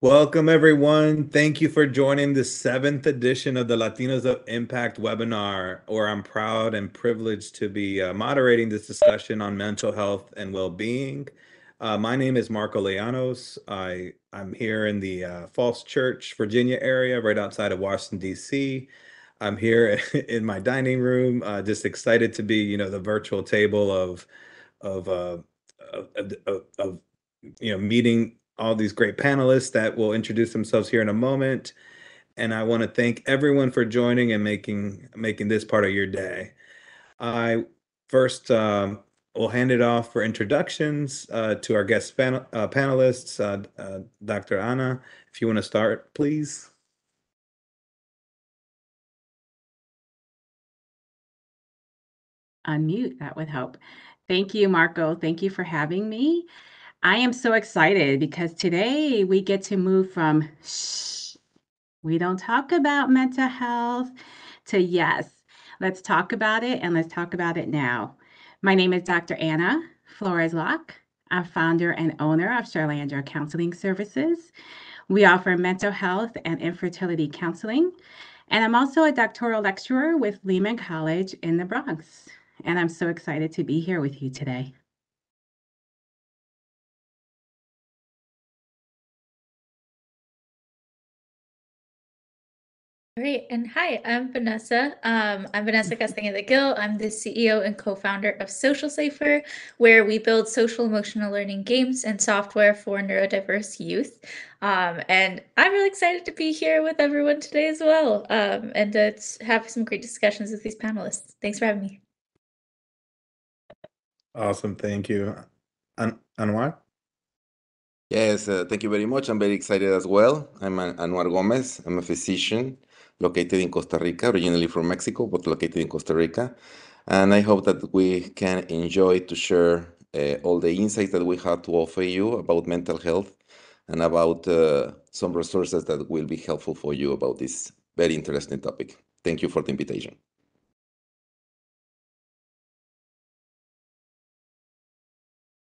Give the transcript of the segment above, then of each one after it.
Welcome, everyone. Thank you for joining the seventh edition of the Latinos of Impact webinar, where I'm proud and privileged to be moderating this discussion on mental health and well-being. My name is Marco Leanos. I'm here in the Falls Church, Virginia area, right outside of Washington, D.C. I'm here in my dining room, just excited to be, the virtual table of, uh, of meeting all these great panelists that will introduce themselves here in a moment. And I want to thank everyone for joining and making this part of your day. I first will hand it off for introductions to our guest panelists. Dr. Anna, if you want to start, please. Unmute, that would help. Thank you, Marco. Thank you for having me. I am so excited because today we get to move from shh, we don't talk about mental health to yes, let's talk about it and let's talk about it now. My name is Dr. Anna Flores Locke. I'm founder and owner of Charlander Counseling Services. We offer mental health and infertility counseling. And I'm also a doctoral lecturer with Lehman College in the Bronx. And I'm so excited to be here with you today. Great. And hi, I'm Vanessa. I'm Vanessa Castañeda de Gil. I'm the CEO and co-founder of Social Safer, where we build social emotional learning games and software for neurodiverse youth. And I'm really excited to be here with everyone today as well, and to have some great discussions with these panelists. Thanks for having me. Awesome. Thank you. Anwar? Yes, thank you very much. I'm very excited as well. I'm Anuar Gomez. I'm a physician located in Costa Rica, originally from Mexico, but located in Costa Rica. And I hope that we can enjoy to share all the insights that we have to offer you about mental health and about some resources that will be helpful for you about this very interesting topic. Thank you for the invitation.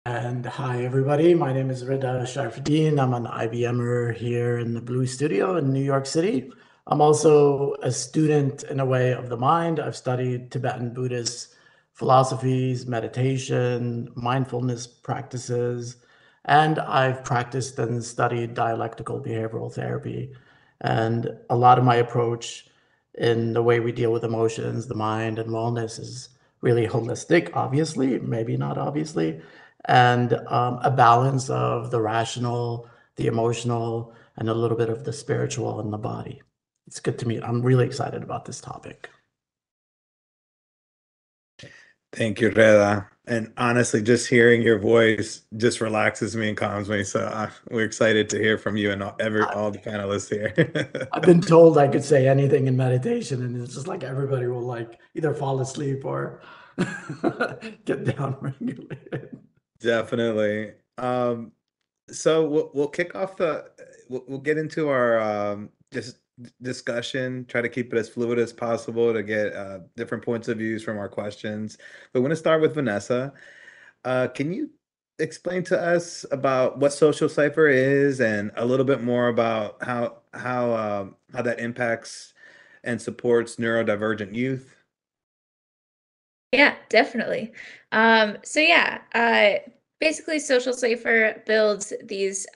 And hi, everybody. My name is Rida Sharfuddin. I'm an IBMer here in the Blue Studio in New York City. I'm also a student, in a way, of the mind. I've studied Tibetan Buddhist philosophies, meditation, mindfulness practices, and I've practiced and studied dialectical behavioral therapy. And a lot of my approach in the way we deal with emotions, the mind, and wellness is really holistic, obviously, maybe not obviously, and a balance of the rational, the emotional, and a little bit of the spiritual in the body. It's good to meet. I'm really excited about this topic. Thank you, Reda. And honestly, just hearing your voice just relaxes me and calms me. So we're excited to hear from you and all the panelists here. I've been told I could say anything in meditation, and it's just like everybody will like either fall asleep or get down regulated. Definitely. So we'll kick off we'll get into our just discussion, try to keep it as fluid as possible to get different points of views from our questions. But we're going to start with Vanessa. Can you explain to us about what Social Cipher is and a little bit more about how that impacts and supports neurodivergent youth? Yeah, definitely. Basically Social Safer builds these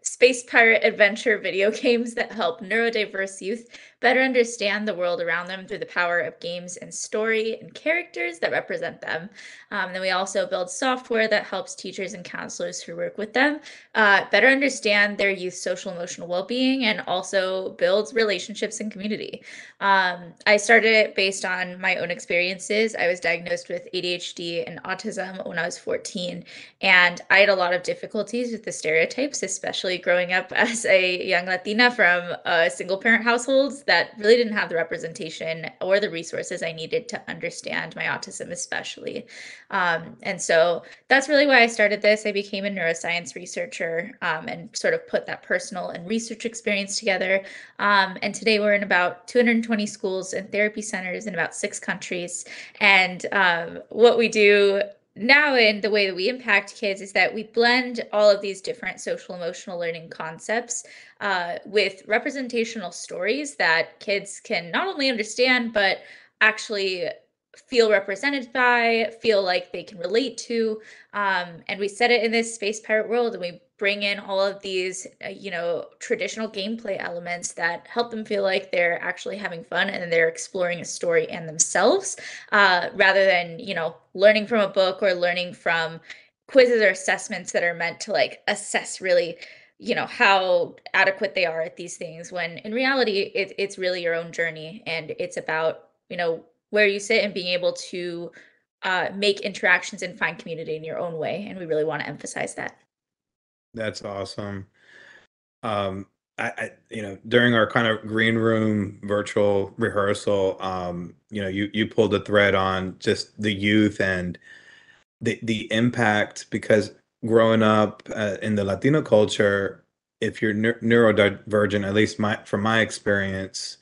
space pirate adventure video games that help neurodiverse youth better understand the world around them through the power of games and story and characters that represent them. Then we also build software that helps teachers and counselors who work with them better understand their youth's social emotional well-being and also builds relationships and community. I started it based on my own experiences. I was diagnosed with ADHD and autism when I was 14, and I had a lot of difficulties with the stereotypes, especially growing up as a young Latina from a single parent household that really didn't have the representation or the resources I needed to understand my autism, especially. And so that's really why I started this. I became a neuroscience researcher and sort of put that personal and research experience together. And today we're in about 220 schools and therapy centers in about 6 countries. And what we do now in the way that we impact kids is that we blend all of these different social emotional learning concepts with representational stories that kids can not only understand but actually feel represented by, feel like they can relate to. And we set it in this space pirate world, and we bring in all of these traditional gameplay elements that help them feel like they're actually having fun and they're exploring a story and themselves, rather than learning from a book or learning from quizzes or assessments that are meant to like assess really how adequate they are at these things, when in reality it's really your own journey, and it's about where you sit and being able to make interactions and find community in your own way, and we really want to emphasize that. That's awesome. During our kind of green room virtual rehearsal, you pulled a thread on just the youth and the impact, because growing up in the Latino culture, if you're neurodivergent, at least from my experience,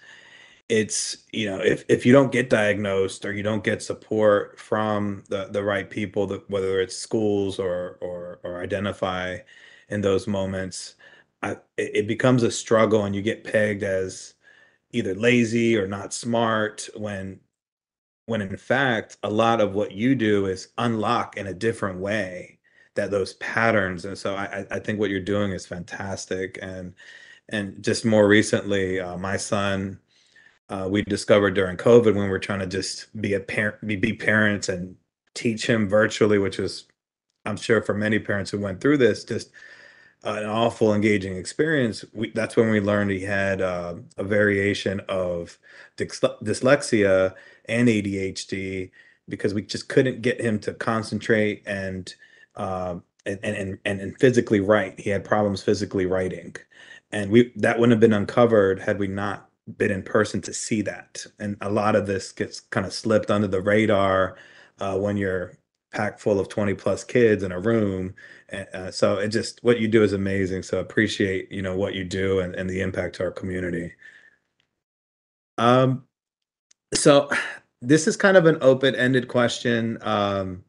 it's, if you don't get diagnosed or you don't get support from the right people, whether it's schools or identify in those moments, it becomes a struggle, and you get pegged as either lazy or not smart, when in fact a lot of what you do is unlock in a different way that those patterns. And so I think what you're doing is fantastic. And just more recently, my son, we discovered during COVID, when we're trying to just be a parent, be parents and teach him virtually, which was, I'm sure for many parents who went through this, just an awful engaging experience. That's when we learned he had a variation of dyslexia and ADHD, because we just couldn't get him to concentrate and physically write. He had problems physically writing, and we that wouldn't have been uncovered had we not been in person to see that. And a lot of this gets kind of slipped under the radar when you're packed full of 20 plus kids in a room. So it just, what you do is amazing. So appreciate, what you do, and the impact to our community. Um, so this is kind of an open-ended question. And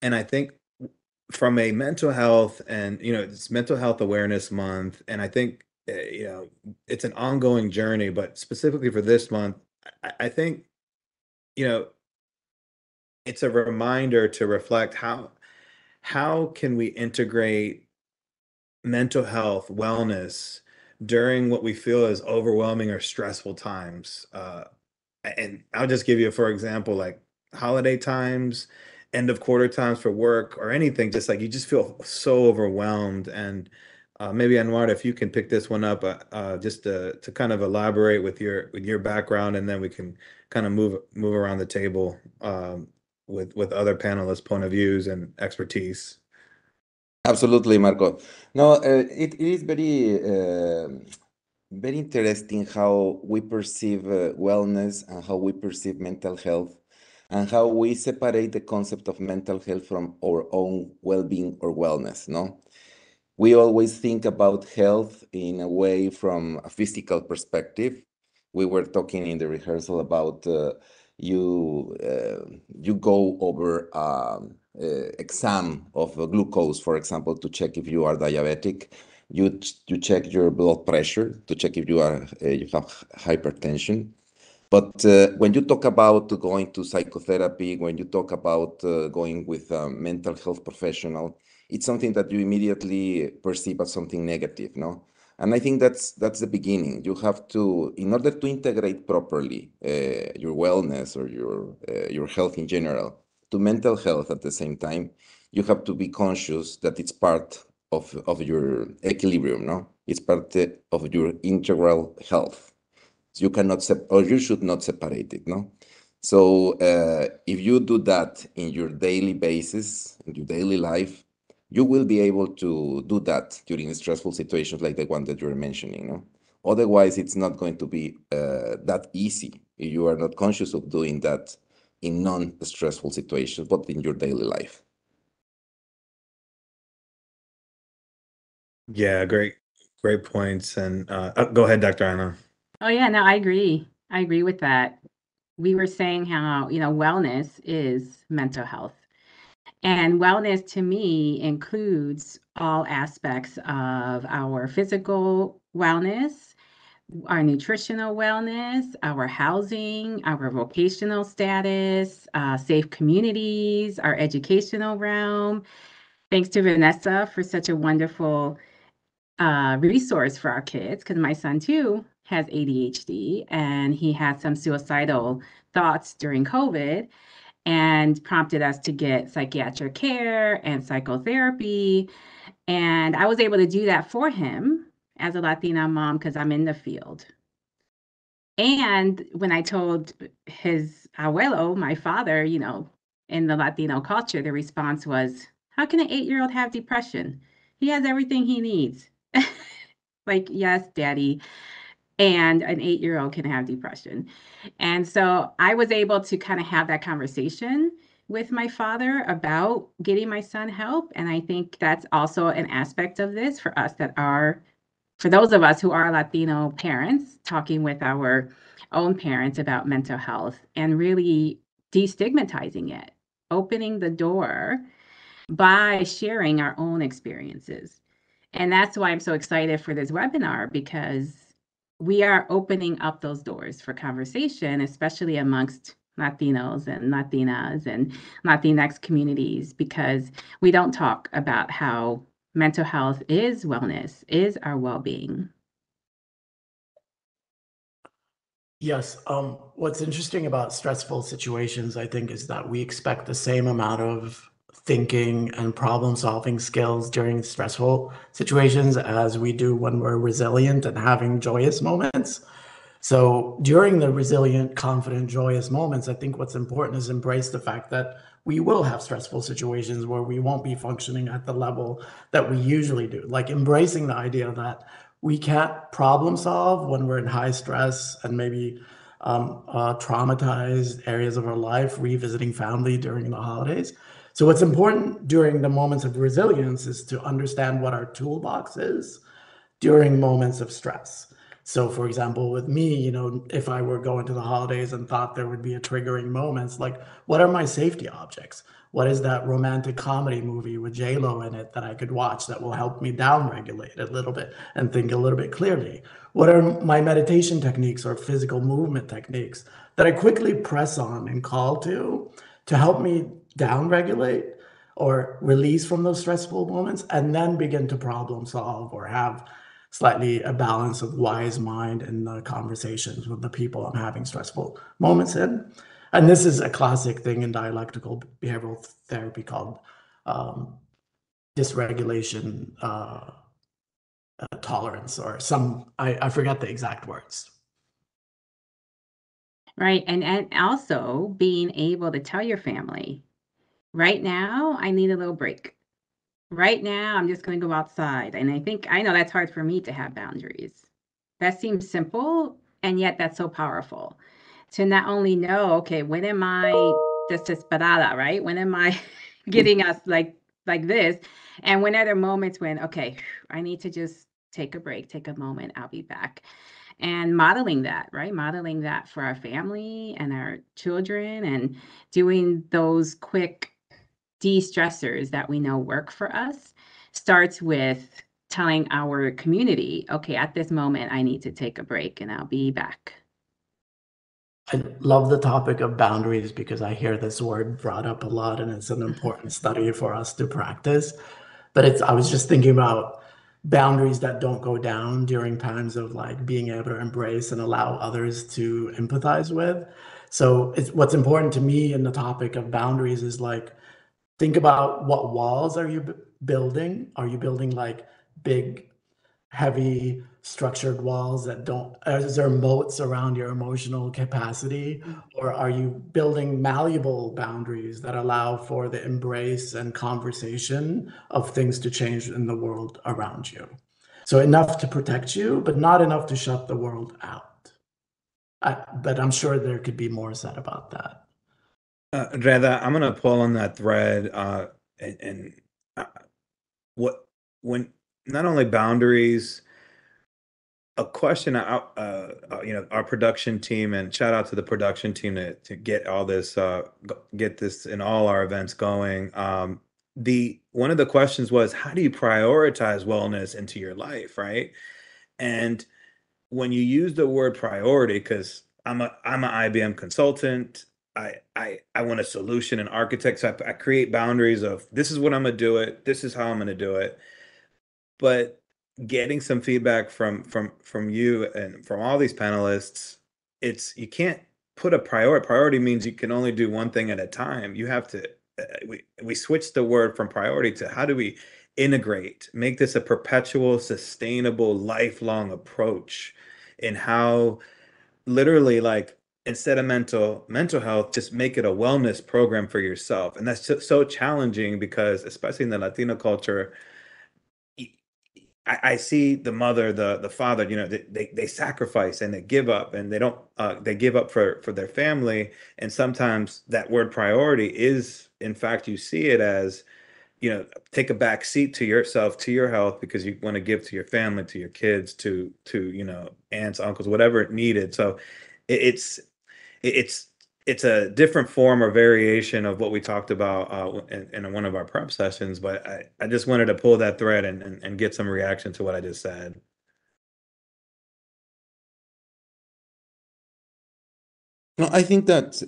I think from a mental health, and, it's Mental Health Awareness Month. And I think, it's an ongoing journey, but specifically for this month, I think, you know, it's a reminder to reflect how can we integrate mental health wellness during what we feel is overwhelming or stressful times. And I'll just give you, for example, like holiday times, end of quarter times for work, or anything, just like you just feel so overwhelmed. And maybe Anwar, if you can pick this one up, just to kind of elaborate with your background, and then we can kind of move around the table, with other panelists' point of views and expertise. Absolutely, Marco. No, it is very interesting how we perceive wellness and how we perceive mental health, and how we separate the concept of mental health from our own well-being or wellness, no? We always think about health in a way from a physical perspective. We were talking in the rehearsal about you go over exam of glucose, for example, to check if you are diabetic. You check your blood pressure to check if you have hypertension. But when you talk about going to psychotherapy, when you talk about going with a mental health professional, it's something that you immediately perceive as something negative, no? And I think that's the beginning. You have to, in order to integrate properly your wellness or your health in general to mental health at the same time, you have to be conscious that it's part of your equilibrium, no? It's part of your integral health. You cannot or you should not separate it, no? So if you do that in your daily basis, in your daily life, you will be able to do that during stressful situations like the one that you're mentioning, no? Otherwise, it's not going to be that easy if you are not conscious of doing that in non-stressful situations, but in your daily life. Yeah, great points. And go ahead, Dr. Anna. Oh, yeah, no, I agree. I agree with that. We were saying how, wellness is mental health. And wellness to me includes all aspects of our physical wellness, our nutritional wellness, our housing, our vocational status, safe communities, our educational realm. Thanks to Vanessa for such a wonderful resource for our kids, because my son too has ADHD and he had some suicidal thoughts during COVID and prompted us to get psychiatric care and psychotherapy. And I was able to do that for him as a Latina mom because I'm in the field. And when I told his abuelo, my father, in the Latino culture, the response was, how can an 8-year-old have depression? He has everything he needs. Like, yes, daddy. And an 8-year-old can have depression. And so I was able to kind of have that conversation with my father about getting my son help. And I think that's also an aspect of this for us for those of us who are Latino parents, talking with our own parents about mental health and really destigmatizing it, opening the door by sharing our own experiences. And that's why I'm so excited for this webinar, because we are opening up those doors for conversation, especially amongst Latinos and Latinas and Latinx communities, because we don't talk about how mental health is wellness, is our well-being. Yes. What's interesting about stressful situations, I think, is that we expect the same amount of thinking and problem-solving skills during stressful situations as we do when we're resilient and having joyous moments. So during the resilient, confident, joyous moments, I think what's important is embrace the fact that we will have stressful situations where we won't be functioning at the level that we usually do. Like embracing the idea that we can't problem solve when we're in high stress and maybe traumatized areas of our life, revisiting family during the holidays. So what's important during the moments of resilience is to understand what our toolbox is during moments of stress. So for example, with me, if I were going to the holidays and thought there would be a triggering moments, like what are my safety objects? What is that romantic comedy movie with J-Lo in it that I could watch that will help me down-regulate a little bit and think a little bit clearly? What are my meditation techniques or physical movement techniques that I quickly press on and call to help me down-regulate or release from those stressful moments and then begin to problem solve or have slightly a balance of wise mind in the conversations with the people I'm having stressful moments in. And this is a classic thing in dialectical behavioral therapy called dysregulation tolerance, or I forget the exact words. Right. And also being able to tell your family, right now, I need a little break. Right now, I'm just going to go outside. And I know that's hard for me to have boundaries. That seems simple, and yet that's so powerful to not only know, okay, when am I desesperada, right? When am I getting us like this? And when are there moments when, okay, I need to just take a break, take a moment, I'll be back. And modeling that, right? Modeling that for our family and our children, and doing those quick de-stressors that we know work for us starts with telling our community, okay, at this moment, I need to take a break and I'll be back. I love the topic of boundaries because I hear this word brought up a lot and it's an important study for us to practice. But I was just thinking about boundaries that don't go down during times of like being able to embrace and allow others to empathize with. So what's important to me in the topic of boundaries is like, think about what walls are you building? Are you building like big heavy structured walls that don't, is there moats around your emotional capacity, or are you building malleable boundaries that allow for the embrace and conversation of things to change in the world around you? So enough to protect you, but not enough to shut the world out. But I'm sure there could be more said about that. Reda, I'm gonna pull on that thread, and when not only boundaries, a question our production team, and shout out to the production team to get all this, get this in all our events going. One of the questions was, how do you prioritize wellness into your life, right? And when you use the word priority, because I'm an IBM consultant, I want a solution and architect. So I create boundaries of this is what I'm gonna do it, this is how I'm gonna do it. But getting some feedback from you and from all these panelists, it's you can't put a priority. Priority means you can only do one thing at a time. You have to we switched the word from priority to how do we integrate, make this a perpetual, sustainable, lifelong approach in how literally like instead of mental health, just make it a wellness program for yourself. And that's just so challenging because especially in the Latino culture, I see the mother, the father, they sacrifice and they give up and they don't they give up for their family. And sometimes that word priority is, in fact, you see it as, take a back seat to yourself, to your health, because you want to give to your family, to your kids, to aunts, uncles, whatever needed. So it's it's it's a different form or variation of what we talked about in one of our prep sessions, but I just wanted to pull that thread and get some reaction to what I just said. No, I think that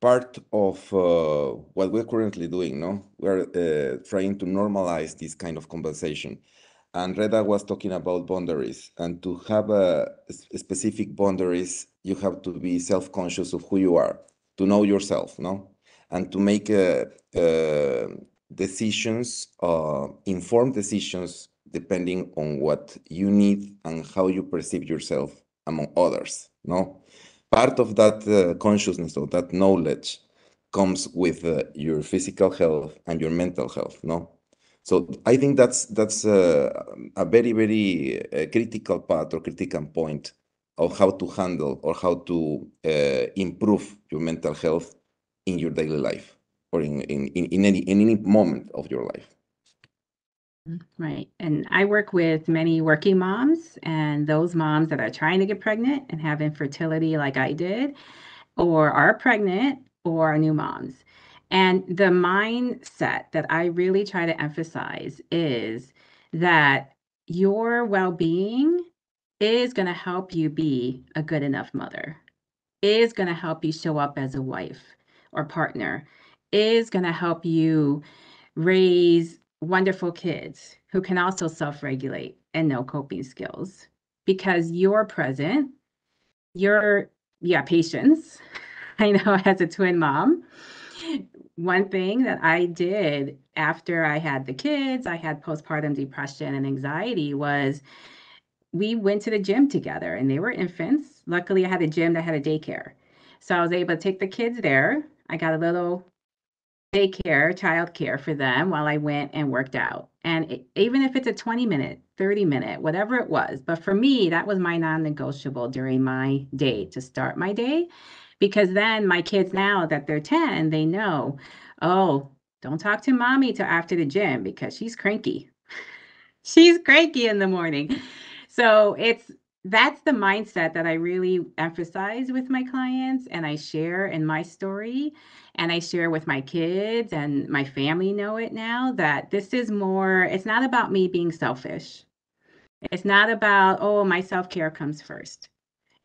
part of what we're currently doing, no, we're trying to normalize this kind of conversation. And Reda was talking about boundaries, and to have specific boundaries, you have to be self-conscious of who you are, to know yourself, no, and to make decisions, informed decisions, depending on what you need and how you perceive yourself among others, no. Part of that consciousness or that knowledge comes with your physical health and your mental health, no? So I think that's a very, very critical part or critical point of how to handle or how to improve your mental health in your daily life or in any moment of your life. Right. And I work with many working moms and those moms that are trying to get pregnant and have infertility like I did, or are pregnant or are new moms. And the mindset that I really try to emphasize is that your well-being is going to help you be a good enough mother, is going to help you show up as a wife or partner, is going to help you raise wonderful kids who can also self-regulate and know coping skills because you're present, patience. I know as a twin mom, one thing that I did after I had the kids, I had postpartum depression and anxiety, was we went to the gym together and they were infants. Luckily, I had a gym that had a daycare. So I was able to take the kids there. I got a little daycare, childcare for them while I went and worked out. And even if it's a 20-minute, 30-minute, whatever it was. But for me, that was my non-negotiable during my day to start my day. Because then my kids, now that they're 10, they know, oh, don't talk to mommy till after the gym because she's cranky. She's cranky in the morning. So that's the mindset that I really emphasize with my clients and I share in my story and I share with my kids and my family know it now that this is more, it's not about me being selfish. It's not about, oh, my self-care comes first.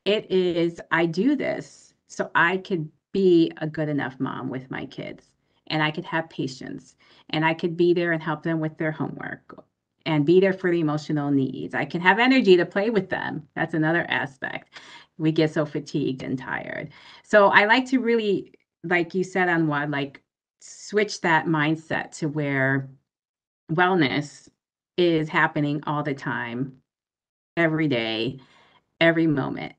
It is, I do this so I could be a good enough mom with my kids and I could have patience and I could be there and help them with their homework and be there for the emotional needs. I can have energy to play with them. That's another aspect. We get so fatigued and tired. So I like to really, like you said, Anwar, like switch that mindset to where wellness is happening all the time, every day, every moment.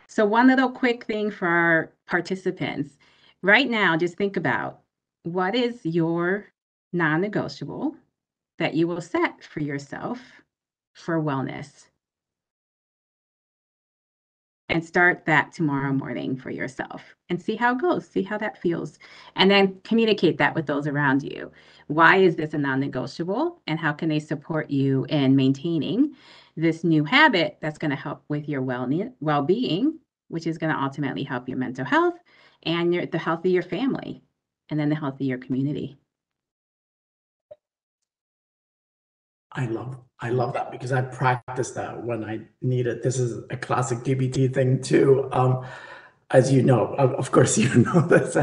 So one little quick thing for our participants. Right now, just think about what is your non-negotiable that you will set for yourself for wellness. And start that tomorrow morning for yourself and see how it goes, see how that feels. And then communicate that with those around you. Why is this a non-negotiable? And how can they support you in maintaining this new habit that's going to help with your well-being, which is going to ultimately help your mental health and the health of your family, and then the health of your community. I love that because I practice that when I need it. This is a classic DBT thing too. As you know, of course you know this.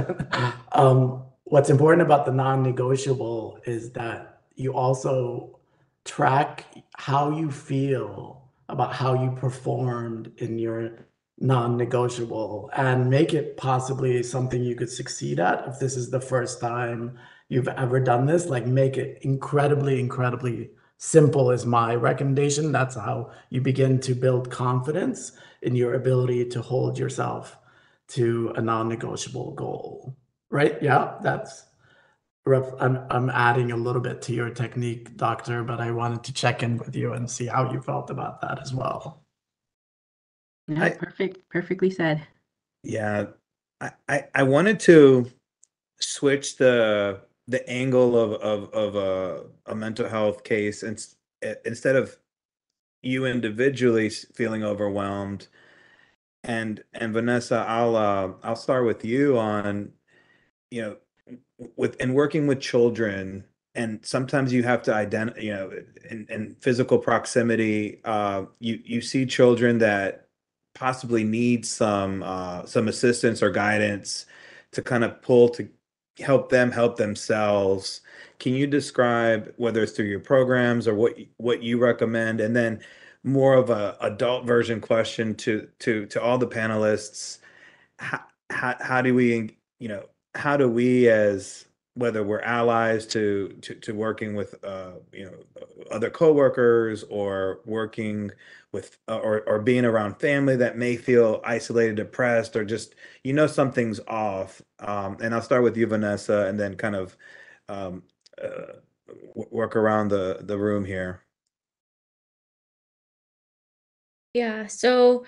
What's important about the non-negotiable is that you also track how you feel about how you performed in your non-negotiable and make it possibly something you could succeed at. If this is the first time you've ever done this, like make it incredibly simple is my recommendation. That's how you begin to build confidence in your ability to hold yourself to a non-negotiable goal, right? Yeah, that's rough. I'm adding a little bit to your technique, doctor, but I wanted to check in with you and see how you felt about that as well. No, perfectly said. Yeah, I wanted to switch the angle of a mental health case, and instead of you individually feeling overwhelmed, and Vanessa, I'll start with you on, you know, with and working with children, and sometimes you have to identify, in physical proximity, you see children that possibly need some assistance or guidance to kind of pull to help them help themselves. Can you describe, whether it's through your programs or what you recommend, and then more of a adult version question to all the panelists? How do we, how do we, as whether we're allies to working with other coworkers, or working with or being around family that may feel isolated, depressed, or just something's off. And I'll start with you, Vanessa, and then kind of um, uh, work around the room here. Yeah, so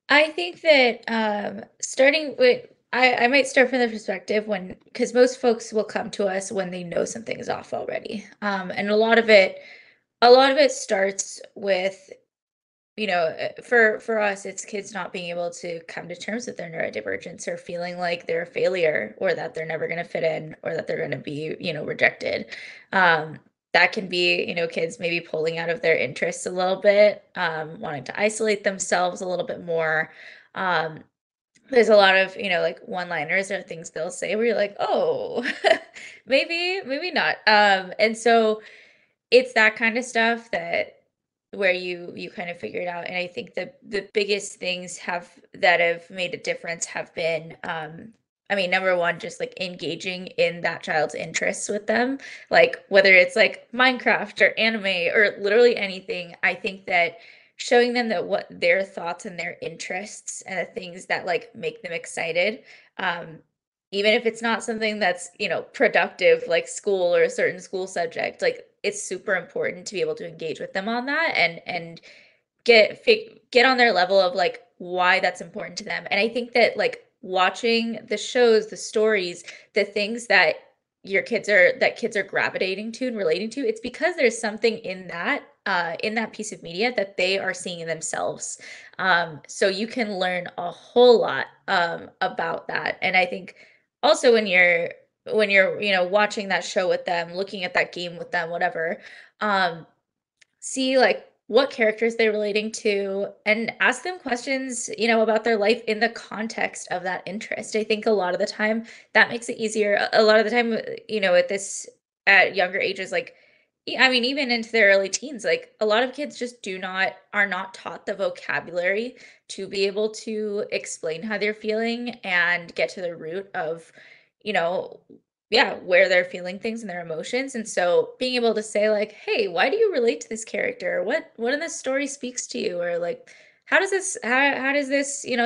I think that starting with, I might start from the perspective when, because most folks will come to us when they know something's off already. And a lot of it starts with, for us, it's kids not being able to come to terms with their neurodivergence, or feeling like they're a failure, or that they're never going to fit in, or that they're going to be, rejected. Um, that can be, kids maybe pulling out of their interests a little bit, wanting to isolate themselves a little bit more. Um, there's a lot of, like one-liners or things they'll say where you're like, oh, maybe not. And so it's that kind of stuff that where you kind of figure it out. And I think the biggest things that have made a difference have been, I mean, number one, just like engaging in that child's interests with them, like whether it's like Minecraft or anime or literally anything. I think that showing them that what their thoughts and their interests and the things that like make them excited, um even if it's not something that's, productive, like school or a certain school subject, like it's super important to be able to engage with them on that, and get on their level of like why that's important to them. And I think that like watching the shows, the stories, the things that kids are gravitating to and relating to, it's because there's something in that piece of media that they are seeing in themselves. So you can learn a whole lot about that. And I think also when you're watching that show with them, looking at that game with them, whatever, um see like what characters they're relating to, and ask them questions, about their life in the context of that interest. I think a lot of the time that makes it easier. A lot of the time, at younger ages, like, I mean, even into their early teens, like a lot of kids just are not taught the vocabulary to be able to explain how they're feeling and get to the root of, you know, yeah, where they're feeling things and their emotions. And so being able to say like, "Hey, why do you relate to this character? What in this story speaks to you?" Or like, how does this,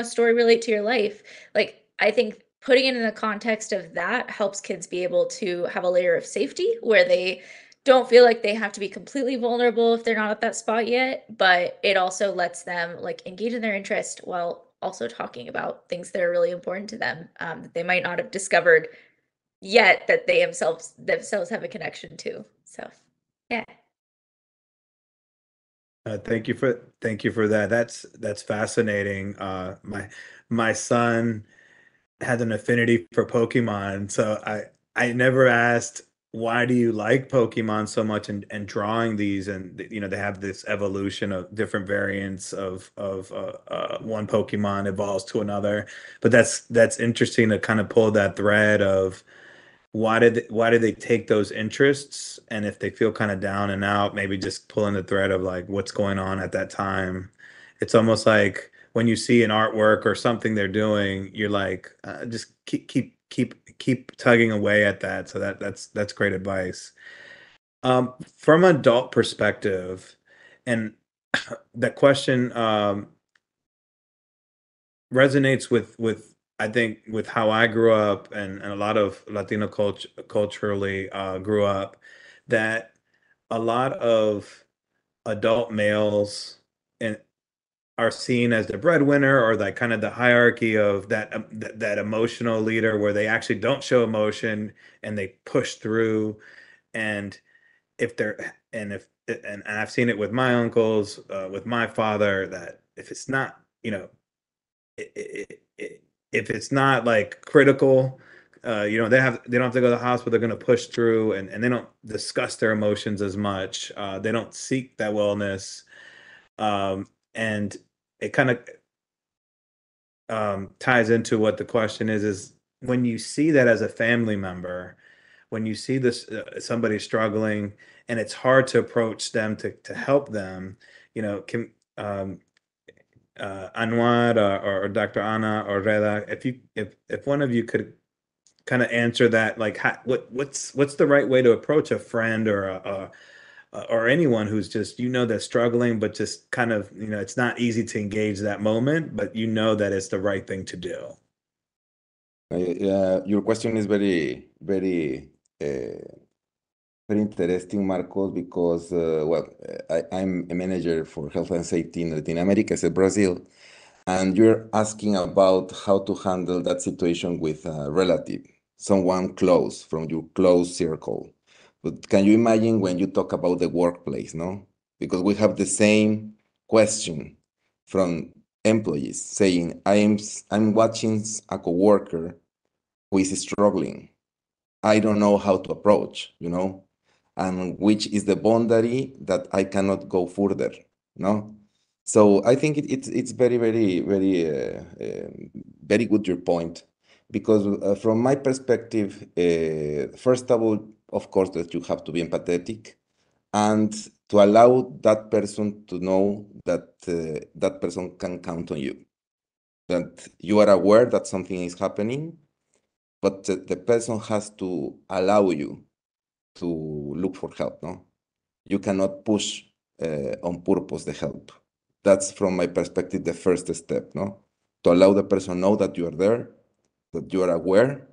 story relate to your life?" Like, I think putting it in the context of that helps kids be able to have a layer of safety where they don't feel like they have to be completely vulnerable if they're not at that spot yet, but it also lets them like engage in their interest while also talking about things that are really important to them, that they might not have discovered yet, that they themselves have a connection to. So, yeah. Thank you for that. That's fascinating. My son had an affinity for Pokemon, so I never asked why do you like Pokemon so much, and drawing these, and they have this evolution of different variants of one Pokemon evolves to another. But that's interesting to kind of pull that thread of why did they take those interests, and if they feel kind of down and out, maybe just pulling the thread of like what's going on at that time. It's almost like when you see an artwork or something they're doing, you're like, just keep tugging away at that. So that's great advice. From an adult perspective, and that question resonates with I think with how I grew up, and a lot of Latino culturally grew up, that a lot of adult males and are seen as the breadwinner, or like kind of the hierarchy of that emotional leader where they actually don't show emotion and they push through. And if they're and if and I've seen it with my uncles, with my father, that if it's not, if it's not like critical, they don't have to go to the hospital. They're going to push through, and they don't discuss their emotions as much. They don't seek that wellness, and it kind of ties into what the question is when you see that as a family member, when you see this somebody struggling, and it's hard to approach them to help them, can Anwar, or Dr. Anna or Reda, if one of you could kind of answer that, like what's the right way to approach a friend, or anyone who's just that's struggling, but just kind of it's not easy to engage that moment, but that it's the right thing to do. Your question is very, very, very interesting, Marcos, because, I'm a manager for health and safety in Latin America, so Brazil, and you're asking about how to handle that situation with a relative, someone close from your close circle. But can you imagine when you talk about the workplace, no? Because we have the same question from employees saying, I'm watching a coworker who is struggling. I don't know how to approach, and which is the boundary that I cannot go further, no? So I think it's very, very, very, very good your point, because from my perspective, first of all, of course, that you have to be empathetic and to allow that person to know that that person can count on you, that you are aware that something is happening, but the person has to allow you to look for help, no? You cannot push on purpose the help. That's from my perspective the first step, no? To allow the person know that you are there, that you are aware,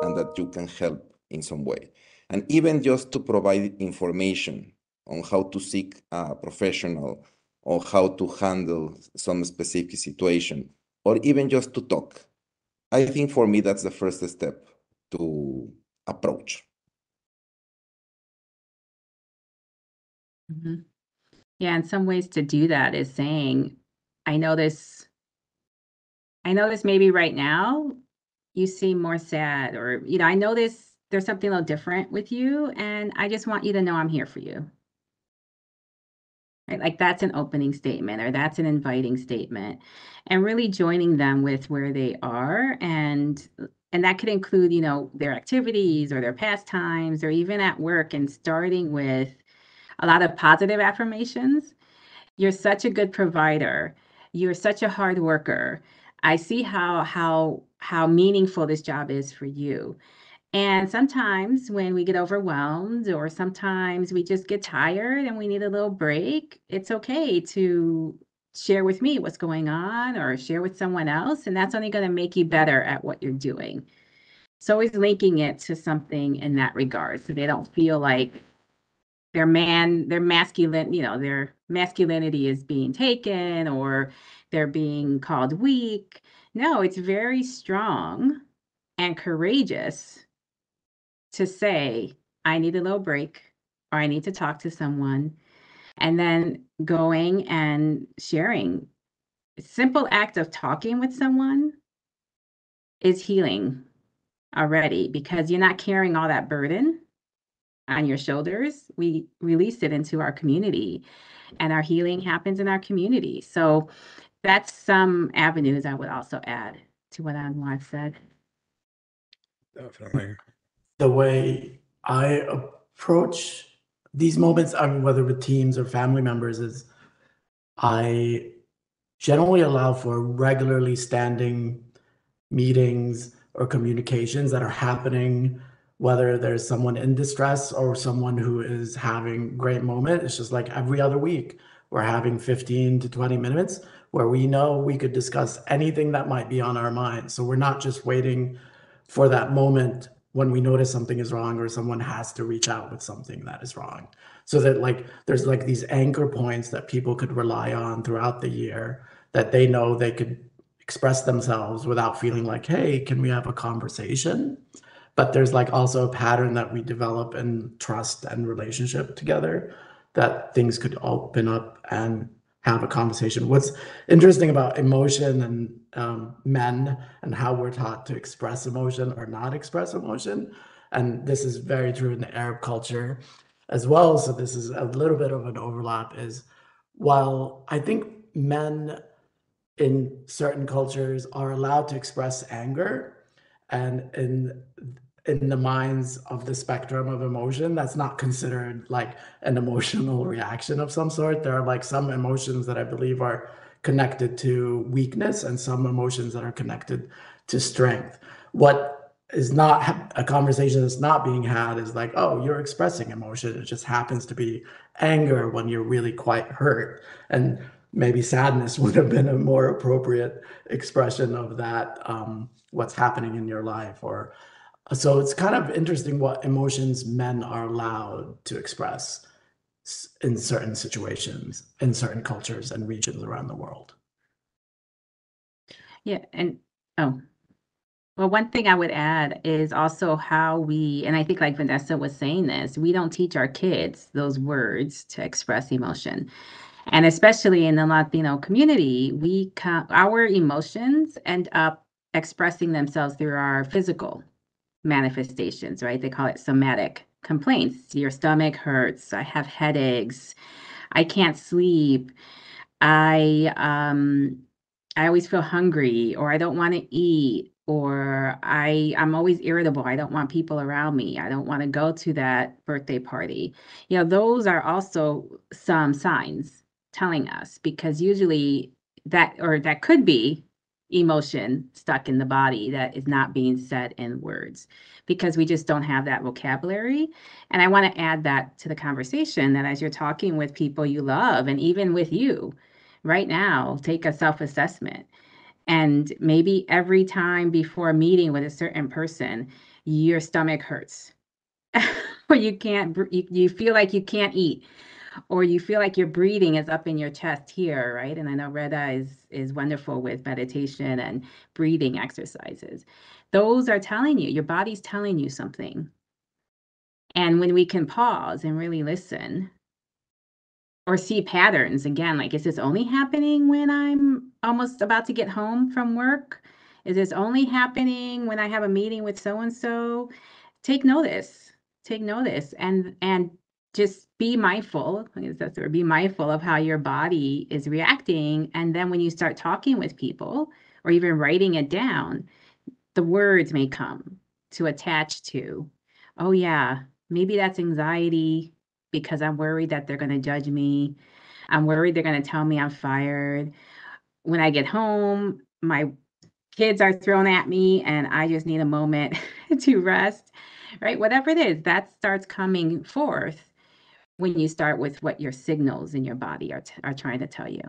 and that you can help in some way. And even just to provide information on how to seek a professional, or how to handle some specific situation, or even just to talk. I think for me that's the first step to approach. Mhm. Yeah, in some ways to do that is saying, I know this maybe right now you seem more sad, or I know there's something a little different with you, and I just want you to know I'm here for you. Right? Like that's an opening statement, or that's an inviting statement, and really joining them with where they are, and that could include, their activities or their pastimes, or even at work, and starting with a lot of positive affirmations. You're such a good provider. You're such a hard worker. I see how meaningful this job is for you. And sometimes when we get overwhelmed, or sometimes we just get tired and we need a little break, it's okay to share with me what's going on, or share with someone else. And that's only going to make you better at what you're doing. So always linking it to something in that regard, so they don't feel like their masculine, their masculinity is being taken, or they're being called weak. No, it's very strong and courageous to say, I need a little break, or I need to talk to someone. and then going and sharing. Simple act of talking with someone is healing already, because you're not carrying all that burden on your shoulders. We release it into our community, and our healing happens in our community. So that's some avenues I would also add to what Anwar said. Definitely. The way I approach these moments, I mean, whether with teams or family members, is I generally allow for regularly standing meetings or communications that are happening, whether there's someone in distress or someone who is having a great moment. It's just like every other week, we're having 15 to 20 minutes where we know we could discuss anything that might be on our mind. So we're not just waiting for that moment when we notice something is wrong or someone has to reach out with something that is wrong. So that like there's like these anchor points that people could rely on throughout the year, that they know they could express themselves without feeling like, hey, can we have a conversation? But there's like also a pattern that we develop in trust and relationship together, that things could open up and have a conversation. What's interesting about emotion and men and how we're taught to express emotion or not express emotion, and this is very true in the Arab culture as well, so this is a little bit of an overlap, is while I think men in certain cultures are allowed to express anger, and in the minds of the spectrum of emotion, that's not considered like an emotional reaction of some sort. There are like some emotions that I believe are connected to weakness and some emotions that are connected to strength. What is not a conversation that's not being had is like, oh, you're expressing emotion. It just happens to be anger when you're really quite hurt. And maybe sadness would have been a more appropriate expression of that, what's happening in your life. Or so it's kind of interesting what emotions men are allowed to express in certain situations, in certain cultures and regions around the world. Yeah, and well, one thing I would add is also how we, and I think like Vanessa was saying this, we don't teach our kids those words to express emotion. And especially in the Latino community, our emotions end up expressing themselves through our physical manifestations, right? They call it somatic complaints. Your stomach hurts. I have headaches. I can't sleep. I always feel hungry, or I don't want to eat, or I'm always irritable. I don't want people around me. I don't want to go to that birthday party. Those are also some signs telling us, because usually that could be emotion stuck in the body that is not being said in words, because we just don't have that vocabulary. And I want to add that to the conversation, that as you're talking with people you love, and even with you right now, take a self-assessment. And maybe every time before a meeting with a certain person, your stomach hurts, or you feel like you can't eat, or you feel like your breathing is up in your chest here, right? And I know Reda is wonderful with meditation and breathing exercises. Those are telling you, your body's telling you something. And when we can pause and really listen, or see patterns, again, like, is this only happening when I'm almost about to get home from work? Is this only happening when I have a meeting with so-and-so? Take notice, and just be mindful. I guess that's the word, be mindful of how your body is reacting. And then when you start talking with people or even writing it down, the words may come to attach to, oh yeah, maybe that's anxiety because I'm worried that they're going to judge me. I'm worried they're going to tell me I'm fired. When I get home, my kids are thrown at me and I just need a moment to rest, right? Whatever it is, that starts coming forth when you start with what your signals in your body are trying to tell you.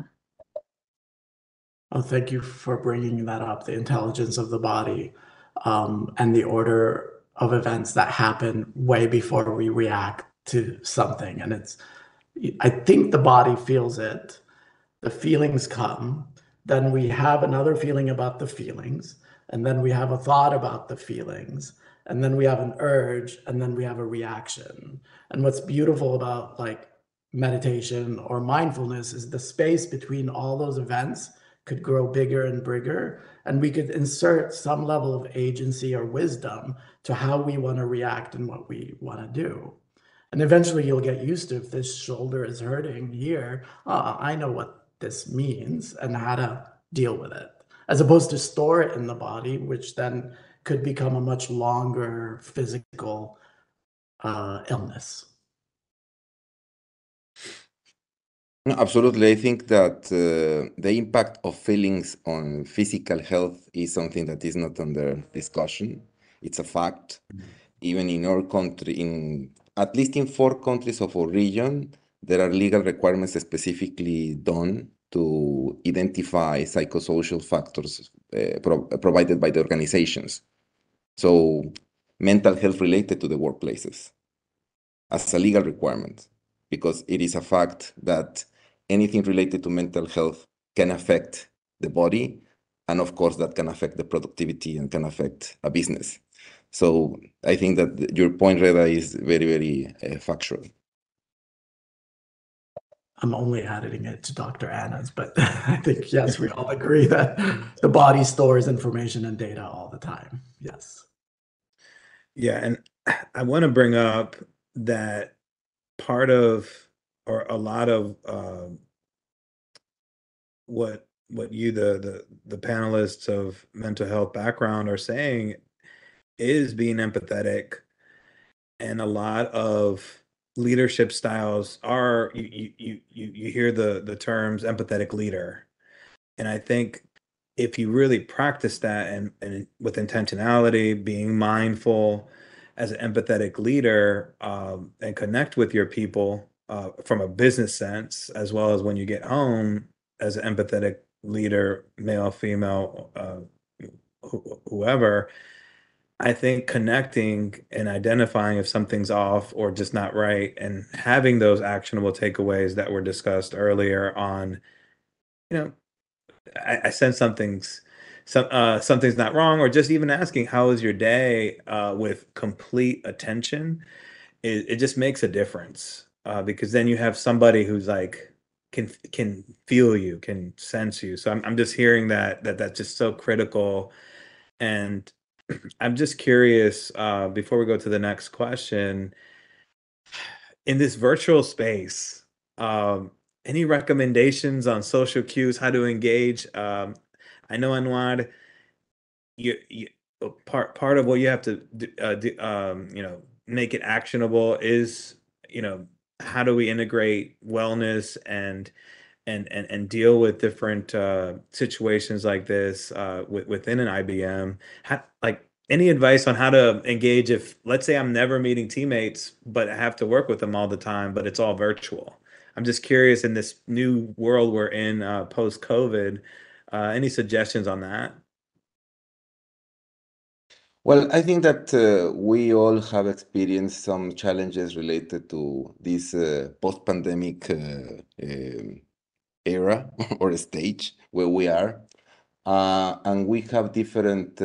Oh, thank you for bringing that up, the intelligence of the body, and the order of events that happen way before we react to something. And I think the body feels it, the feelings come, then we have another feeling about the feelings, and then we have a thought about the feelings, and then we have an urge, and then we have a reaction. And what's beautiful about like meditation or mindfulness is the space between all those events could grow bigger and bigger, and we could insert some level of agency or wisdom to how we want to react and what we want to do. And eventually you'll get used to, if this shoulder is hurting here, I know what this means and how to deal with it, as opposed to store it in the body, which then could become a much longer physical illness. No, absolutely. I think that the impact of feelings on physical health is something that is not under discussion. It's a fact. Even in our country, in at least in 4 countries of our region, there are legal requirements specifically done to identify psychosocial factors provided by the organizations. So, mental health related to the workplaces as a legal requirement, because it is a fact that anything related to mental health can affect the body, and of course that can affect the productivity and can affect a business. So I think that your point, Reda, is very, very factual. I'm only adding it to Dr. Anna's, but I think, yes, we all agree that the body stores information and data all the time. Yes. Yeah, and I want to bring up that part of, or a lot of what you, the panelists of mental health background, are saying is being empathetic, and a lot of leadership styles are, you hear the terms empathetic leader, and I think if you really practice that and with intentionality, being mindful as an empathetic leader, and connect with your people from a business sense, as well as when you get home as an empathetic leader, male, female, whoever, I think connecting and identifying if something's off or just not right, and having those actionable takeaways that were discussed earlier on, you know, I sense something's not wrong, or just even asking how was your day with complete attention, it just makes a difference, because then you have somebody who's like can feel you, can sense you. So I'm just hearing that's just so critical, and I'm just curious, before we go to the next question, in this virtual space, any recommendations on social cues, how to engage? I know, Anwar, you part of what you have to make it actionable is, how do we integrate wellness and deal with different situations like this within an IBM. Like, any advice on how to engage if, let's say, I'm never meeting teammates, but I have to work with them all the time, but it's all virtual. I'm just curious, in this new world we're in, post-COVID, any suggestions on that? Well, I think that we all have experienced some challenges related to this post-pandemic era or stage where we are. And we have different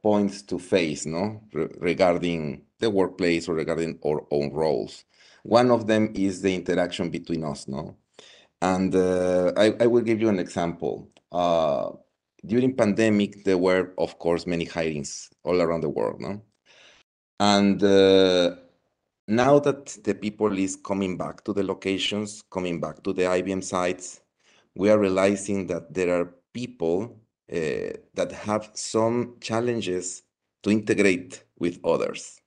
points to face, no, regarding the workplace or regarding our own roles. One of them is the interaction between us, no? And I will give you an example. During pandemic, there were, of course, many hirings all around the world, no? And now that the people is coming back to the locations, coming back to the IBM sites, we are realizing that there are people that have some challenges to integrate with others.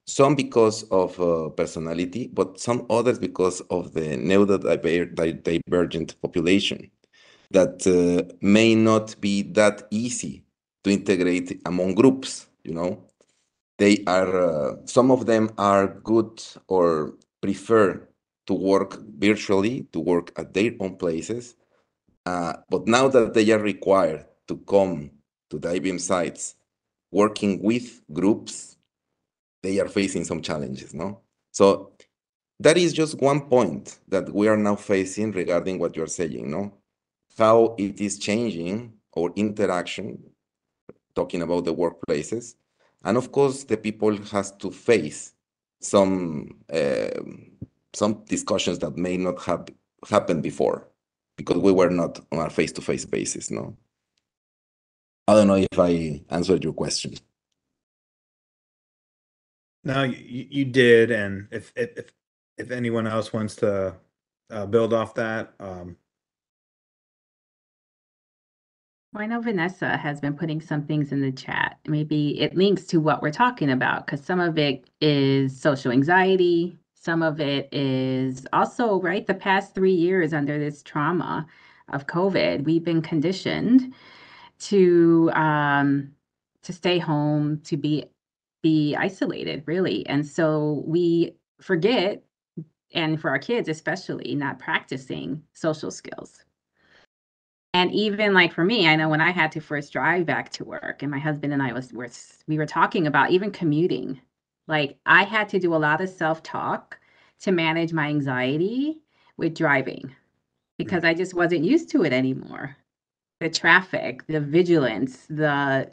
Some because of personality, but some others because of the neurodivergent population that may not be that easy to integrate among groups, you know. They are, some of them are good or prefer to work virtually, to work at their own places. But now that they are required to come to the IBM sites, working with groups, they are facing some challenges, no? So that is just one point that we are now facing regarding what you're saying, no? How it is changing our interaction, talking about the workplaces. And of course, the people has to face some some discussions that may not have happened before because we were not on a face-to-face basis, no? I don't know if I answered your question. No, you did, and if anyone else wants to build off that, Well, I know Vanessa has been putting some things in the chat. Maybe it links to what we're talking about because some of it is social anxiety. Some of it is also, right, the past 3 years under this trauma of COVID, we've been conditioned to stay home, to be isolated, really. And so we forget, and for our kids especially, not practicing social skills. And even like for me, I know when I had to first drive back to work, and my husband and I we were talking about even commuting. Like I had to do a lot of self-talk to manage my anxiety with driving because I just wasn't used to it anymore. The traffic, the vigilance, the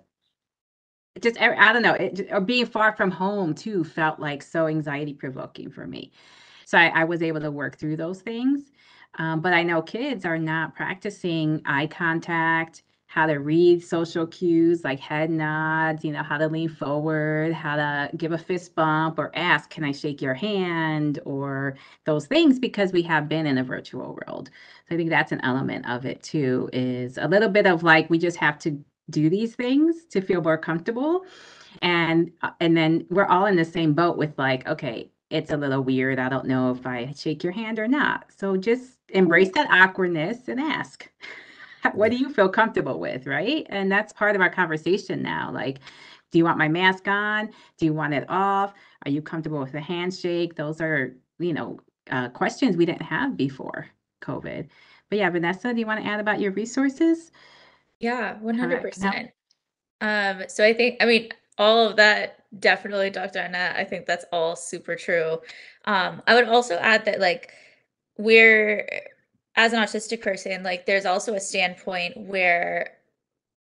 just I don't know, or being far from home too felt like so anxiety provoking for me. So I was able to work through those things. But I know kids are not practicing eye contact, how to read social cues like head nods, how to lean forward, how to give a fist bump or ask, can I shake your hand, or those things, because we have been in a virtual world. So I think that's an element of it too, is a little bit of like, we just have to do these things to feel more comfortable. And then we're all in the same boat with like, okay, it's a little weird. I don't know if I shake your hand or not. So just embrace that awkwardness and ask, what do you feel comfortable with, right? And that's part of our conversation now. Like, do you want my mask on? Do you want it off? Are you comfortable with a handshake? Those are, questions we didn't have before COVID. But yeah, Vanessa, do you want to add about your resources? Yeah, How that can help? 100%. So I mean, all of that definitely, Dr. Annette, I think that's all super true. I would also add that like we're as an autistic person, like there's also a standpoint where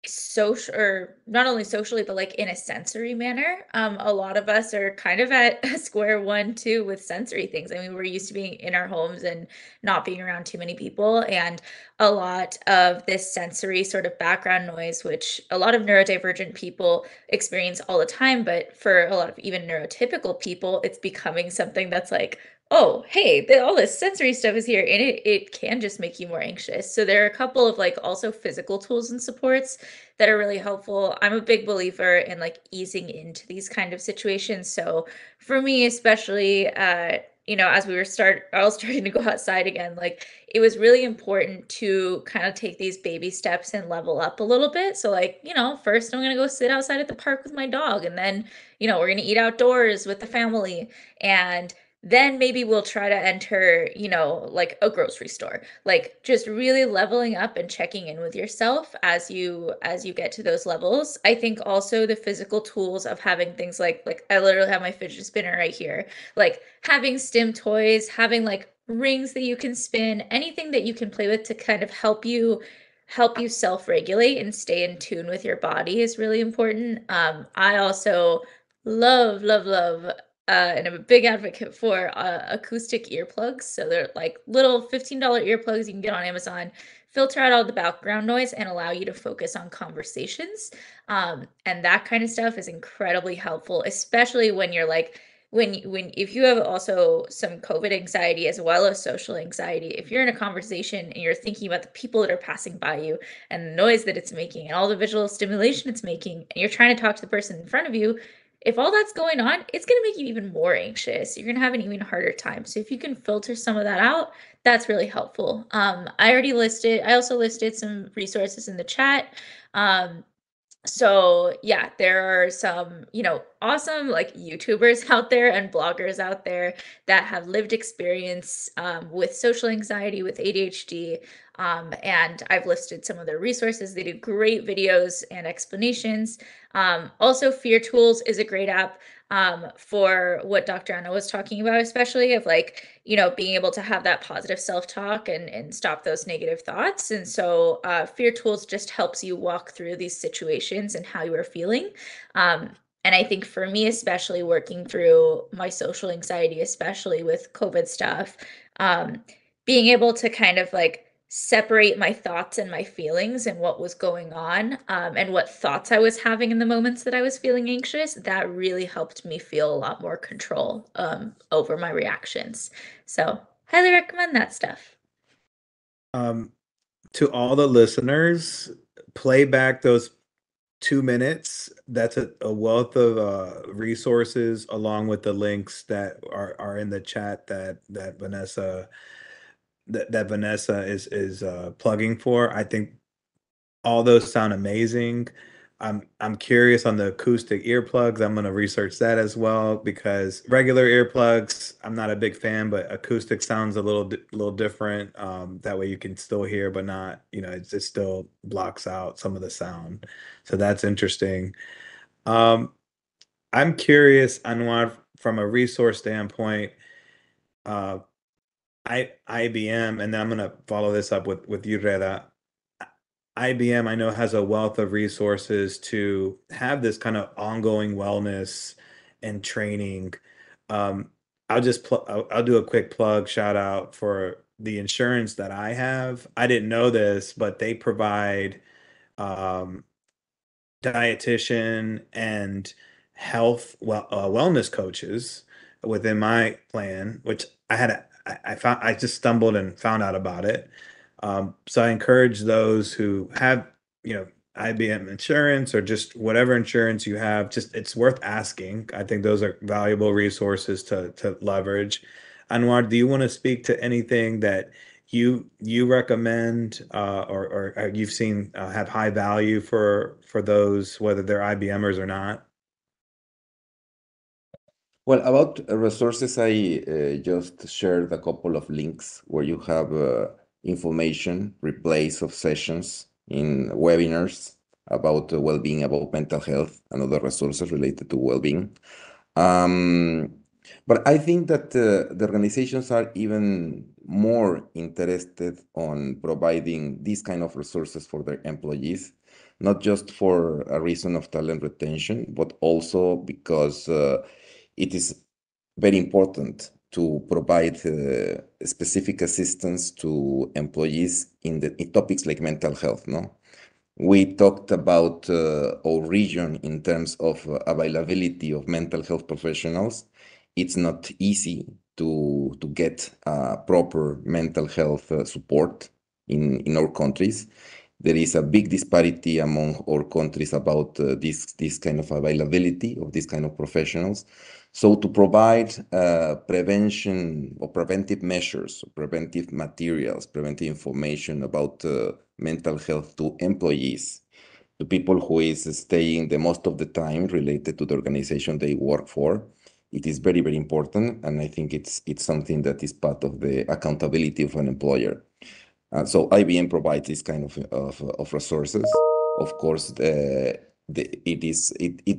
social, or not only socially but like in a sensory manner, a lot of us are kind of at square one too with sensory things. I mean, we're used to being in our homes and not being around too many people, and a lot of this sensory sort of background noise, which a lot of neurodivergent people experience all the time, but for a lot of even neurotypical people, it's becoming something that's like, oh, hey, all this sensory stuff is here, and it can just make you more anxious. So there are a couple of like also physical tools and supports that are really helpful. I'm a big believer in like easing into these kind of situations. So for me, especially, as I was starting to go outside again, like it was really important to kind of take these baby steps and level up a little bit. So like, first I'm going to go sit outside at the park with my dog, and then, we're going to eat outdoors with the family, and then maybe we'll try to enter, like a grocery store. Like just really leveling up and checking in with yourself as you get to those levels. I think also the physical tools of having things like I literally have my fidget spinner right here. Like having stim toys, having like rings that you can spin, anything that you can play with to kind of help you self-regulate and stay in tune with your body is really important. I also love, and I'm a big advocate for acoustic earplugs. So they're like little $15 earplugs you can get on Amazon, filter out all the background noise and allow you to focus on conversations. And that kind of stuff is incredibly helpful, especially when you're like, if you have also some COVID anxiety as well as social anxiety. If you're in a conversation and you're thinking about the people that are passing by you and the noise that it's making and all the visual stimulation it's making, and you're trying to talk to the person in front of you, if all that's going on, it's going to make you even more anxious. You're going to have an even harder time. So if you can filter some of that out, that's really helpful. I also listed some resources in the chat. So yeah, there are some, awesome like YouTubers out there and bloggers out there that have lived experience with social anxiety, with ADHD. And I've listed some of their resources. They do great videos and explanations. Also, Fear Tools is a great app for what Dr. Anna was talking about, especially of like, being able to have that positive self-talk and stop those negative thoughts. And so Fear Tools just helps you walk through these situations and how you are feeling. And I think for me, especially working through my social anxiety, especially with COVID stuff, being able to kind of like separate my thoughts and my feelings and what was going on, and what thoughts I was having in the moments that I was feeling anxious, that really helped me feel a lot more control over my reactions. So highly recommend that stuff. To all the listeners, play back those 2 minutes. That's a wealth of resources, along with the links that are in the chat that Vanessa is plugging for. I think all those sound amazing. I'm curious on the acoustic earplugs. I'm gonna research that as well, because regular earplugs, I'm not a big fan, but acoustic sounds a little different. That way you can still hear, but not, it still blocks out some of the sound. So that's interesting. Um, I'm curious, Anwar, from a resource standpoint, uh, IBM, and then I'm gonna follow this up with you, Reda. IBM, I know, has a wealth of resources to have this kind of ongoing wellness and training. Um, I'll do a quick plug, shout out for the insurance that I have. I didn't know this, but they provide um, dietitian and wellness coaches within my plan, which I found, I just stumbled and found out about it. So I encourage those who have, IBM insurance, or just whatever insurance you have, just it's worth asking. I think those are valuable resources to leverage. Anwar, do you want to speak to anything that you recommend, or you've seen have high value for those, whether they're IBMers or not? Well, about resources, I just shared a couple of links where you have information, replays of sessions in webinars about well-being, about mental health, and other resources related to well-being. But I think that the organizations are even more interested on providing these kind of resources for their employees, not just for a reason of talent retention, but also because it is very important to provide specific assistance to employees in topics like mental health, no? We talked about our region in terms of availability of mental health professionals. It's not easy to get proper mental health support in our countries. There is a big disparity among our countries about this kind of availability of this kind of professionals. So to provide prevention or preventive measures, preventive materials, preventive information about mental health to employees, to people who is staying the most of the time related to the organization they work for, it is very, very important. And I think it's something that is part of the accountability of an employer. So IBM provides this kind of resources. Of course, it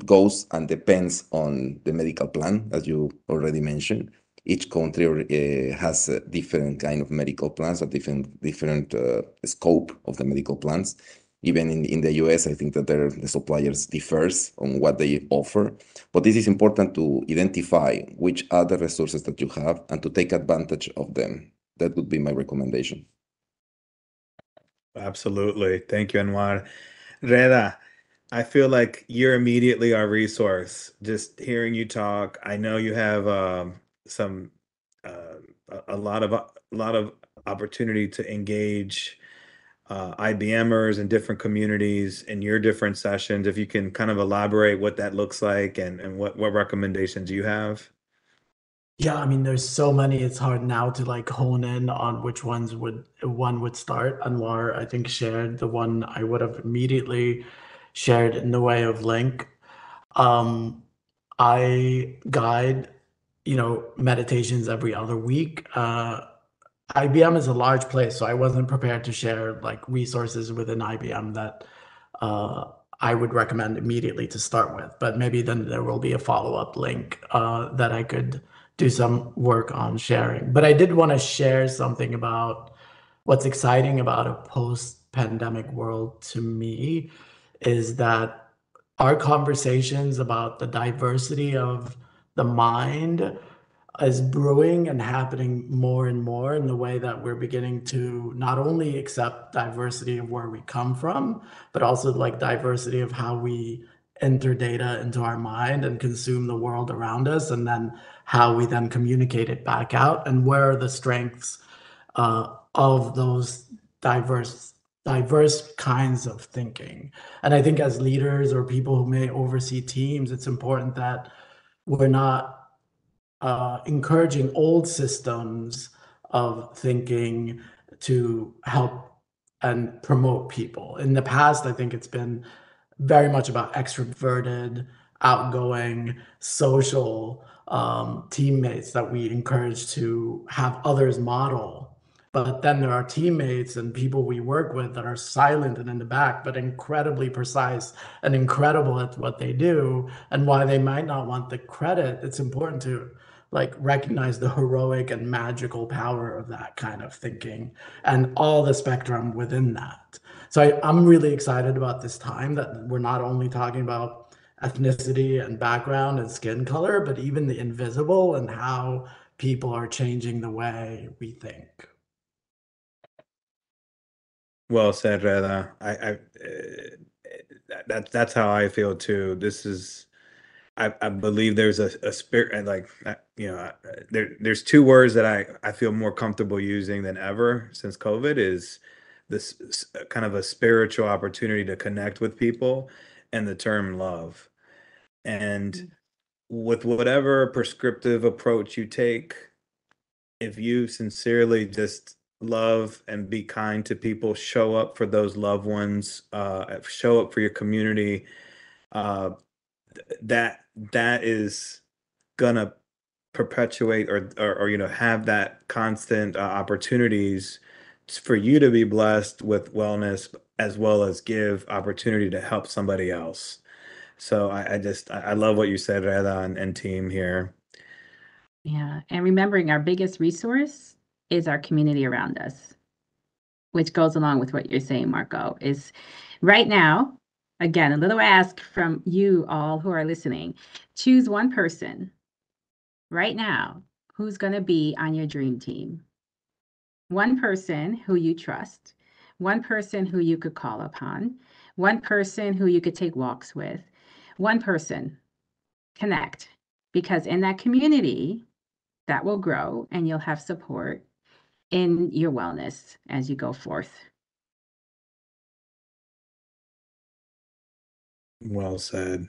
goes and depends on the medical plan, as you already mentioned. Each country has a different kind of medical plans, a different scope of the medical plans. Even in the US, I think that the suppliers differs on what they offer. But this is important to identify which are the resources that you have and to take advantage of them. That would be my recommendation. Absolutely. Thank you, Anwar. Reda, I feel like you're immediately our resource. Just hearing you talk, I know you have some a lot of opportunity to engage IBMers and different communities in your different sessions. If you can kind of elaborate what that looks like, and what recommendations you have. Yeah, I mean, there's so many. It's hard now to like hone in on which ones one would start. Anwar, I think, shared the one I would have immediately shared in the way of link. Um, I guide, meditations every other week. IBM is a large place, so I wasn't prepared to share like resources within IBM that uh, I would recommend immediately to start with. But maybe then there will be a follow-up link that I could do some work on sharing. But I did want to share something about what's exciting about a post-pandemic world to me is that our conversations about the diversity of the mind is brewing and happening more and more in the way that we're beginning to not only accept diversity of where we come from, but also like diversity of how we enter data into our mind and consume the world around us, and then how we then communicate it back out, and where are the strengths of those diverse kinds of thinking. And I think as leaders or people who may oversee teams, it's important that we're not encouraging old systems of thinking to help and promote people. In the past, I think it's been very much about extroverted, outgoing, social teammates that we encourage to have others model. But then there are teammates and people we work with that are silent and in the back, but incredibly precise and incredible at what they do. And why they might not want the credit, it's important to like recognize the heroic and magical power of that kind of thinking and all the spectrum within that. So I'm really excited about this time that we're not only talking about ethnicity and background and skin color, but even the invisible and how people are changing the way we think. Well said, Reda. That's how I feel too. I believe there's a spirit, and like there's two words that I feel more comfortable using than ever since COVID is this kind of a spiritual opportunity to connect with people, and the term love. And with whatever prescriptive approach you take, if you sincerely just love and be kind to people, show up for those loved ones, show up for your community, uh, that is gonna perpetuate or have that constant opportunities for you to be blessed with wellness as well as give opportunity to help somebody else. So I love what you said, Reda, and team here. Yeah. And remembering our biggest resource is our community around us, which goes along with what you're saying, Marco, is right now, again, a little ask from you all who are listening. Choose one person right now who's going to be on your dream team. One person who you trust, one person who you could call upon, one person who you could take walks with, one person, connect. Because in that community, that will grow and you'll have support in your wellness as you go forth. Well said.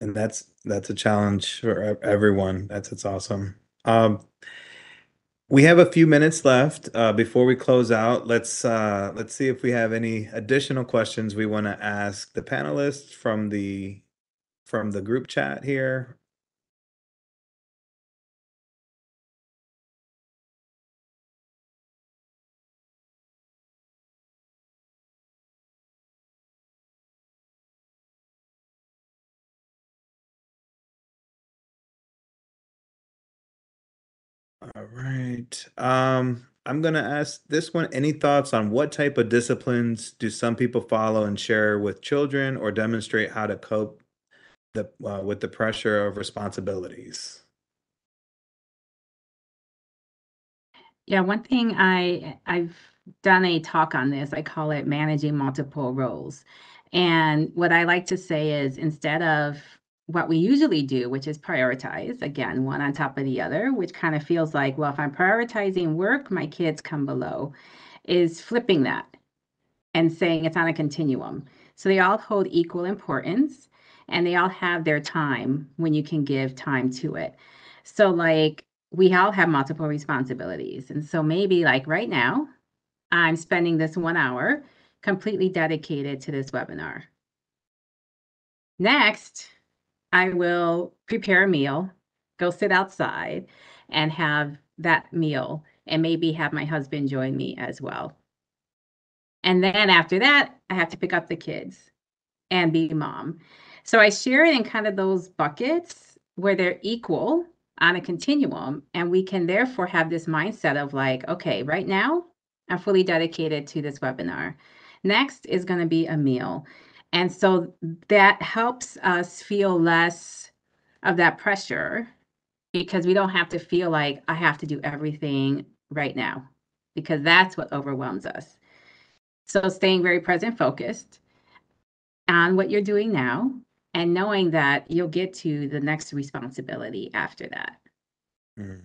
And that's a challenge for everyone. It's awesome. We have a few minutes left before we close out. Let's see if we have any additional questions we want to ask the panelists from the group chat here. All right. I'm gonna ask this one. Any thoughts on what type of disciplines do some people follow and share with children or demonstrate how to cope with the pressure of responsibilities? Yeah, one thing I've done a talk on this. I call it managing multiple roles. And what I like to say is instead of what we usually do, which is prioritize, again, one on top of the other, which kind of feels like, well, if I'm prioritizing work, my kids come below, is flipping that and saying it's on a continuum. So they all hold equal importance and they all have their time when you can give time to it. So, like, we all have multiple responsibilities. And so, maybe like right now, I'm spending this 1 hour completely dedicated to this webinar. Next, I will prepare a meal, go sit outside, and have that meal, and maybe have my husband join me as well. And then after that, I have to pick up the kids and be mom. So I share it in kind of those buckets where they're equal on a continuum. And we can therefore have this mindset of like, okay, right now, I'm fully dedicated to this webinar. Next is going to be a meal. And so that helps us feel less of that pressure because we don't have to feel like I have to do everything right now because that's what overwhelms us. So staying very present focused on what you're doing now and knowing that you'll get to the next responsibility after that. Mm.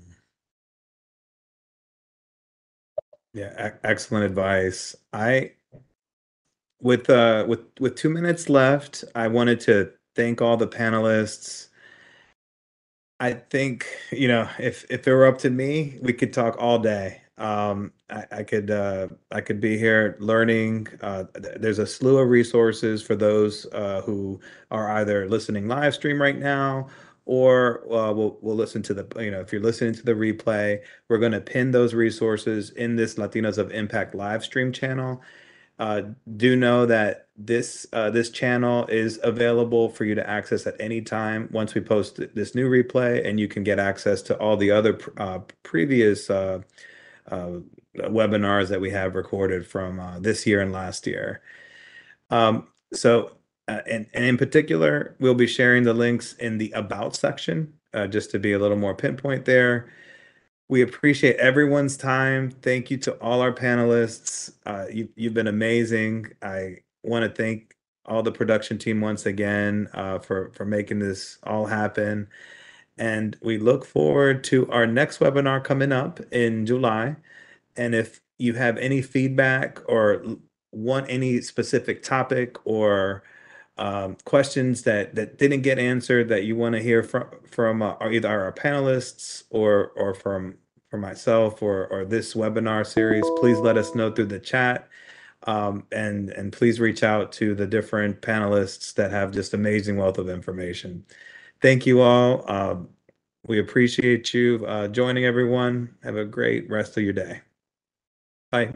Yeah, excellent advice. With 2 minutes left, I wanted to thank all the panelists. I think, if it were up to me, we could talk all day. I could be here learning. There's a slew of resources for those who are either listening live stream right now, or we'll listen to if you're listening to the replay, we're going to pin those resources in this Latinos of Impact live stream channel. Uh, do know that this channel is available for you to access at any time once we post this new replay, and you can get access to all the other previous uh, webinars that we have recorded from this year and last year. And in particular, we'll be sharing the links in the About section, just to be a little more pinpoint there. We appreciate everyone's time. Thank you to all our panelists. You've been amazing. I want to thank all the production team once again for making this all happen. And we look forward to our next webinar coming up in July. And if you have any feedback or want any specific topic or questions that didn't get answered that you want to hear from either our panelists or from myself or this webinar series, please let us know through the chat. And please reach out to the different panelists that have just amazing wealth of information. Thank you all. We appreciate you joining, everyone. Have a great rest of your day. Bye.